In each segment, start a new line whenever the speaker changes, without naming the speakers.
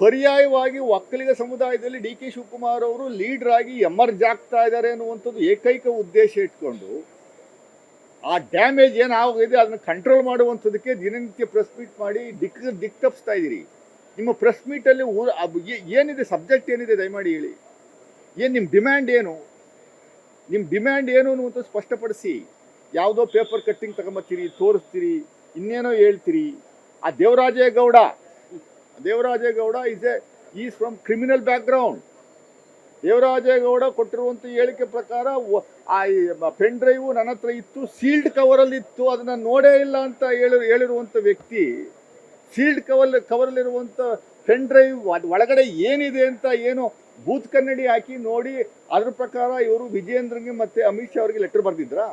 ಪರ್ಯಾಯವಾಗಿ ಒಕ್ಕಲಿಗ ಸಮುದಾಯದಲ್ಲಿ D K Shivakumar ಅವರು ಲೀಡರ್ ಆಗಿ ಎಮರ್ಜ್ ಆಗ್ತಾ ಇದ್ದಾರೆ ಅನ್ನುವಂಥದ್ದು ಏಕೈಕ ಉದ್ದೇಶ ಇಟ್ಕೊಂಡು ಆ ಡ್ಯಾಮೇಜ್ ಏನಾಗಿದೆ ಅದನ್ನು ಕಂಟ್ರೋಲ್ ಮಾಡುವಂಥದ್ದಕ್ಕೆ ದಿನನಿತ್ಯ ಪ್ರೆಸ್ ಮೀಟ್ ಮಾಡಿ ದಿಕ್ ತಪ್ಪಿಸ್ತಾ ಇದ್ದೀರಿ. ನಿಮ್ಮ ಪ್ರೆಸ್ ಮೀಟಲ್ಲಿ ಏನಿದೆ, ಸಬ್ಜೆಕ್ಟ್ ಏನಿದೆ ದಯಮಾಡಿ ಹೇಳಿ. ಏನು ನಿಮ್ಮ ಡಿಮ್ಯಾಂಡ್ ಏನು, ನಿಮ್ಮ ಡಿಮ್ಯಾಂಡ್ ಏನು ಅನ್ನುವಂಥದ್ದು ಸ್ಪಷ್ಟಪಡಿಸಿ. ಯಾವುದೋ ಪೇಪರ್ ಕಟ್ಟಿಂಗ್ ತಗೊಂಬತ್ತೀರಿ, ತೋರಿಸ್ತೀರಿ, ಇನ್ನೇನೋ ಹೇಳ್ತೀರಿ. ಆ Devaraje Gowda is from criminal background. Devaraje Gowda ಕೊಟ್ಟಿರುವಂಥ ಹೇಳಿಕೆ ಪ್ರಕಾರ ಆ ಪೆನ್ ಡ್ರೈವು ನನ್ನ ಹತ್ರ ಇತ್ತು, ಸೀಲ್ಡ್ ಕವರಲ್ಲಿ ಇತ್ತು, ಅದನ್ನು ನೋಡೇ ಇಲ್ಲ ಅಂತ ಹೇಳಿರುವಂಥ ವ್ಯಕ್ತಿ ಸೀಲ್ಡ್ ಕವರಲ್ಲಿರುವಂಥ ಪೆನ್ ಡ್ರೈವ್ ಒಳಗಡೆ ಏನಿದೆ ಅಂತ ಏನು ಬೂತ್ ಕನ್ನಡಿ ಹಾಕಿ ನೋಡಿ ಅದ್ರ ಪ್ರಕಾರ ಇವರು ವಿಜಯೇಂದ್ರಗೆ ಮತ್ತು ಅಮಿತ್ ಶಾ ಅವರಿಗೆ ಲೆಟರ್ ಬರೆದಿದ್ರಾ?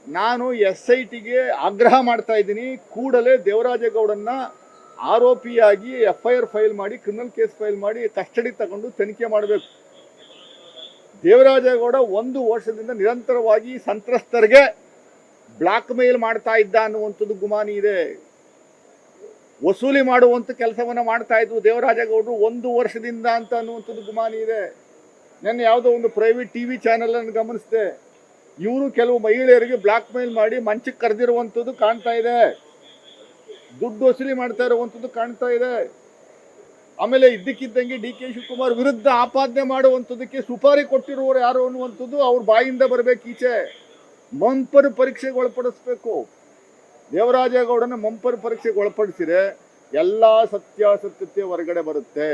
ನಾನು SITಗೆ ಆಗ್ರಹ ಮಾಡ್ತಾ ಇದ್ದೀನಿ, ಕೂಡಲೇ ದೇವರಾಜೇಗೌಡನ್ನ ಆರೋಪಿಯಾಗಿ FIR ಫೈಲ್ ಮಾಡಿ, ಕ್ರಿಮಿನಲ್ ಕೇಸ್ ಫೈಲ್ ಮಾಡಿ ಕಸ್ಟಡಿ ತಗೊಂಡು ತನಿಖೆ ಮಾಡಬೇಕು. ದೇವರಾಜೇಗೌಡ 1 ವರ್ಷದಿಂದ ನಿರಂತರವಾಗಿ ಸಂತ್ರಸ್ತರಿಗೆ ಬ್ಲಾಕ್ ಮೇಲ್ ಮಾಡ್ತಾ ಇದ್ದ ಅನ್ನುವಂಥದ್ದು ಗುಮಾನಿ ಇದೆ. ವಸೂಲಿ ಮಾಡುವಂಥ ಕೆಲಸವನ್ನು ಮಾಡ್ತಾ ಇದ್ವು ದೇವರಾಜೇಗೌಡರು 1 ವರ್ಷದಿಂದ ಅಂತ ಅನ್ನುವಂಥದ್ದು ಗುಮಾನಿ ಇದೆ. ನೆನ್ನೆ ಯಾವುದೋ ಒಂದು ಪ್ರೈವೇಟ್ TV ಚಾನೆಲನ್ನು ಗಮನಿಸಿದೆ, ಇವರು ಕೆಲವು ಮಹಿಳೆಯರಿಗೆ ಬ್ಲಾಕ್ ಮೇಲ್ ಮಾಡಿ ಮಂಚಕ್ಕೆ ಕರೆದಿರುವಂಥದ್ದು ಕಾಣ್ತಾ ಇದೆ, ದುಡ್ಡು ವಸೂಲಿ ಮಾಡ್ತಾ ಇರುವಂಥದ್ದು ಕಾಣ್ತಾ ಇದೆ. ಆಮೇಲೆ ಇದ್ದಕ್ಕಿದ್ದಂಗೆ ಡಿ ಕೆ ಶಿವಕುಮಾರ್ ವಿರುದ್ಧ ಆಪಾದನೆ ಮಾಡುವಂಥದ್ದಕ್ಕೆ ಸುಪಾರಿ ಕೊಟ್ಟಿರುವವರು ಯಾರು ಅನ್ನುವಂಥದ್ದು ಅವ್ರ ಬಾಯಿಂದ ಬರಬೇಕು ಈಚೆ. ಮಂಪರ್ ಪರೀಕ್ಷೆಗೆ ಒಳಪಡಿಸ್ಬೇಕು. ದೇವರಾಜೇಗೌಡನ ಮಂಪರ್ ಪರೀಕ್ಷೆಗೆ ಒಳಪಡಿಸಿದರೆ ಎಲ್ಲ ಸತ್ಯಾಸತ್ಯತೆ ಹೊರಗಡೆ ಬರುತ್ತೆ.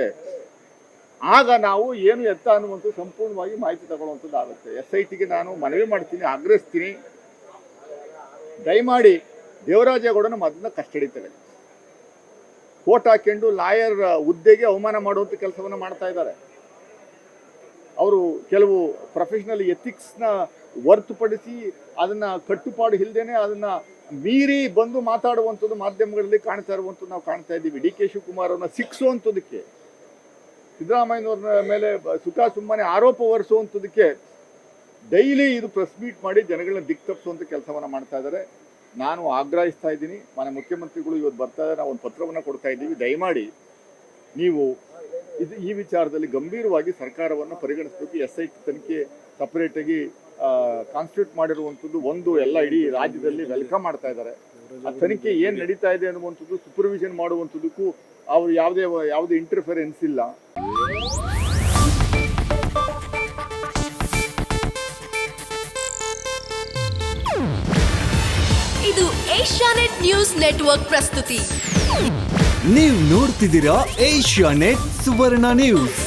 ಆಗ ನಾವು ಏನು ಎತ್ತ ಅನ್ನುವಂಥದ್ದು ಸಂಪೂರ್ಣವಾಗಿ ಮಾಹಿತಿ ತಗೊಳ್ಳುವಂಥದ್ದು ಆಗುತ್ತೆ. SITಗೆ ನಾನು ಮನವಿ ಮಾಡ್ತೀನಿ, ಆಗ್ರಹಿಸ್ತೀನಿ, ದಯಮಾಡಿ ದೇವರಾಜೇಗೌಡನ ಅದನ್ನ ಕಸ್ಟಡಿ ತಗೊಳ್ಳಿ. ಕೋಟ್ ಹಾಕೊಂಡು ಲಾಯರ್ ಹುದ್ದೆಗೆ ಅವಮಾನ ಮಾಡುವಂಥ ಕೆಲಸವನ್ನು ಮಾಡ್ತಾ ಇದ್ದಾರೆ. ಅವರು ಕೆಲವು ಪ್ರೊಫೆಷನಲ್ ಎಥಿಕ್ಸ್ನ ಹೊರತುಪಡಿಸಿ ಅದನ್ನು ಕಟ್ಟುಪಾಡು ಇಲ್ಲದೇನೆ ಅದನ್ನು ಮೀರಿ ಬಂದು ಮಾತಾಡುವಂಥದ್ದು ಮಾಧ್ಯಮಗಳಲ್ಲಿ ಕಾಣ್ತಾ ಇರುವಂಥದ್ದು ನಾವು ಕಾಣ್ತಾ ಇದ್ದೀವಿ. ಡಿ ಕೆ ಶಿವಕುಮಾರ್ ಅವ್ರನ್ನ ಶಿಕ್ಷುವಂಥದ್ದಕ್ಕೆ, ಸಿದ್ದರಾಮಯ್ಯನವ್ರ ಮೇಲೆ ಸುಮ್ಮನೆ ಆರೋಪ ಹೊರಿಸುವಂಥದ್ದಕ್ಕೆ ಡೈಲಿ ಇದು ಪ್ರೆಸ್ ಮೀಟ್ ಮಾಡಿ ಜನಗಳನ್ನ ದಿಕ್ಕು ತಪ್ಪಿಸುವಂಥ ಕೆಲಸವನ್ನು ಮಾಡ್ತಾ ಇದ್ದಾರೆ. ನಾನು ಆಗ್ರಹಿಸ್ತಾ ಇದ್ದೀನಿ, ಮಾನ್ಯ ಮುಖ್ಯಮಂತ್ರಿಗಳು ಇವತ್ತು ಬರ್ತಾ ಇದ್ದಾರೆ, ನಾವು ಒಂದು ಪತ್ರವನ್ನು ಕೊಡ್ತಾ ಇದ್ದೀವಿ, ದಯಮಾಡಿ ನೀವು ಈ ವಿಚಾರದಲ್ಲಿ ಗಂಭೀರವಾಗಿ ಸರ್ಕಾರವನ್ನು ಪರಿಗಣಿಸಬೇಕು. SIT ತನಿಖೆ ಸಪರೇಟಾಗಿ ಕಾನ್ಸ್ಟಿಟ್ಯೂಟ್ ಮಾಡಿರುವಂಥದ್ದು ಒಂದು ಎಲ್ಲ ಇಡೀ ರಾಜ್ಯದಲ್ಲಿ ವೆಲ್ಕಮ್ ಮಾಡ್ತಾ ಇದ್ದಾರೆ. ಆ ತನಿಖೆ ಏನು ನಡೀತಾ ಇದೆ ಅನ್ನುವಂಥದ್ದು ಸೂಪರ್ವಿಷನ್ ಮಾಡುವಂಥದ್ದಕ್ಕೂ ಅವರು ಯಾವುದೇ ಇಂಟರ್ಫಿರೆನ್ಸ್ ಇಲ್ಲ.
ಇದು ಏಷ್ಯಾನೆಟ್ ನ್ಯೂಸ್ ನೆಟ್ವರ್ಕ್ ಪ್ರಸ್ತುತಿ.
ನೀವು ನೋಡ್ತಿದ್ದೀರಾ ಏಷ್ಯಾನೆಟ್ ಸುವರ್ಣ ನ್ಯೂಸ್.